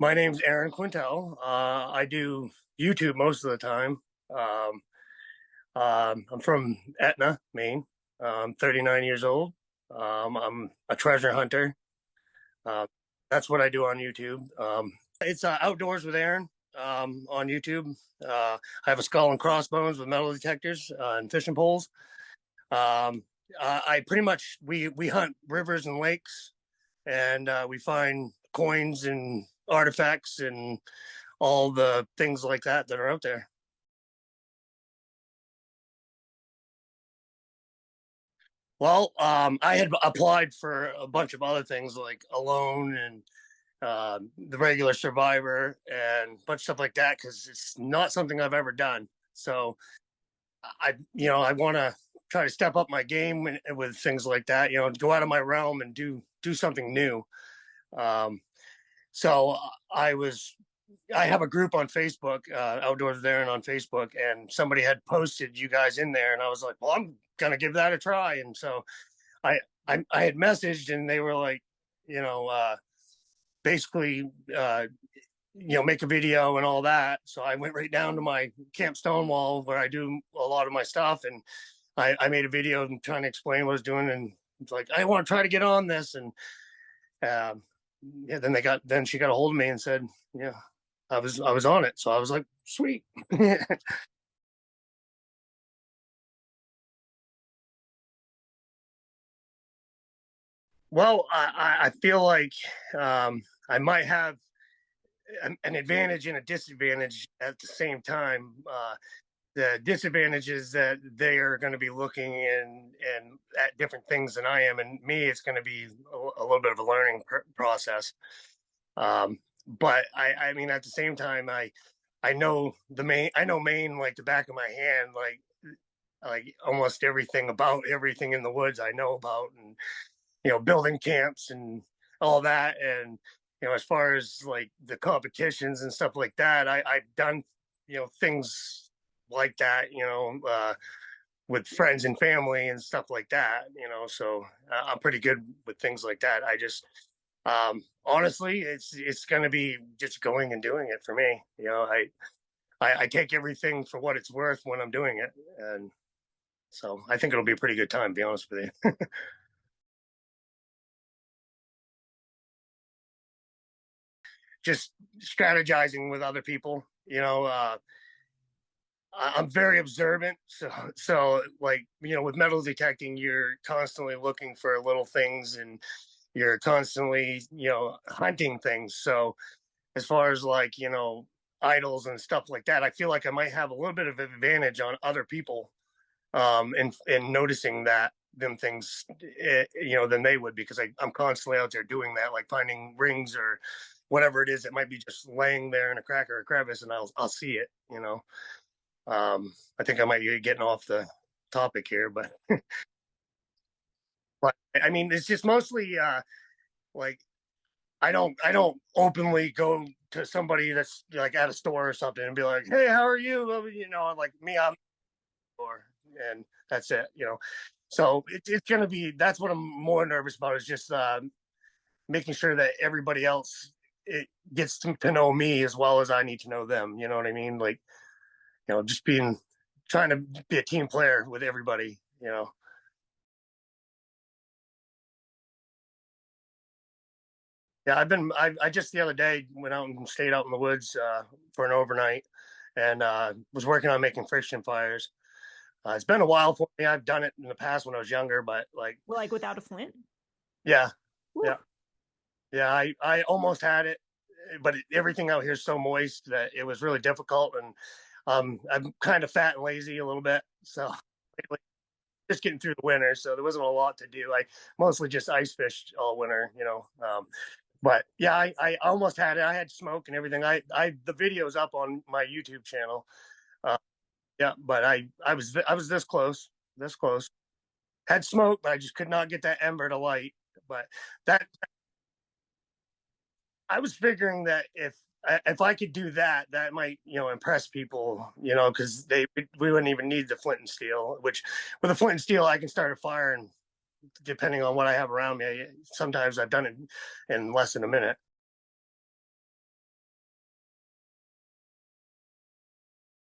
My name's Aaron Quintel. I do YouTube most of the time. Um, I'm from Etna, Maine. I'm 39 years old. I'm a treasure hunter. Uh, that's what I do on YouTube. It's Outdoors with Aaron on YouTube. I have a skull and crossbones with metal detectors and fishing poles. Um, I pretty much we hunt rivers and lakes, and we find coins and artifacts and all the things like that are out there. Well, I had applied for a bunch of other things like Alone and the regular Survivor and a bunch of stuff like that because it's not something I've ever done. So I want to try to step up my game with things like that. Go out of my realm and do something new. Um, so I was I have a group on Facebook, Outdoors There and on Facebook, and somebody had posted you guys in there, and I was like, well, I'm gonna give that a try. And so I I had messaged, and they were like, you know, basically, make a video and all that. So I went right down to my Camp Stonewall where I do a lot of my stuff, and I made a video and trying to explain what I was doing, and it's like I want to try to get on this, and um, yeah, then she got a hold of me and said, yeah, I was on it. So I was like, sweet. Well, I feel like I might have an advantage and a disadvantage at the same time. The disadvantage is that they are going to be looking and at different things than I am, and me, it's going to be a little bit of a learning process. But I mean, at the same time, I know I know Maine like the back of my hand, like almost everything about everything in the woods I know about, and building camps and all that. And as far as like the competitions and stuff like that, I've done things like that, with friends and family and stuff like that. So I'm pretty good with things like that. I just honestly, it's going to be just going and doing it for me. I take everything for what it's worth when I'm doing it, and so I think it'll be a pretty good time. To be honest with you. Just strategizing with other people. I'm very observant, so like with metal detecting, you're constantly looking for little things, and you're constantly hunting things. So as far as like idols and stuff like that, I feel like I might have a little bit of an advantage on other people, in noticing that them things, than they would, because I'm constantly out there doing that, like finding rings or whatever it is that might be just laying there in a crack or a crevice, and I'll see it. I think I might be getting off the topic here, but I mean, it's just mostly like I don't openly go to somebody that's like at a store or something and be like, hey, how are you? Well, like me, I'm or and that's it. So it's gonna be, that's what I'm more nervous about, is just making sure that everybody else it gets to know me as well as I need to know them. You know what I mean? Like, just trying to be a team player with everybody. Yeah, I just the other day went out and stayed out in the woods for an overnight, and was working on making friction fires. It's been a while for me. I've done it in the past when I was younger, but like, Well, like without a flint. yeah, Woo. yeah, yeah. I almost had it, but everything out here is so moist that it was really difficult, and I'm kind of fat and lazy a little bit, so like, just getting through the winter. So there wasn't a lot to do. I mostly just ice fished all winter. But yeah, I almost had it. I had smoke and everything. I the video's up on my YouTube channel. Uh, yeah, but I was this close. Had smoke, but I just could not get that ember to light. But that I was figuring that if I could do that, that might impress people, because we wouldn't even need the flint and steel. Which with a flint and steel, I can start a fire, and depending on what I have around me, sometimes I've done it in less than a minute.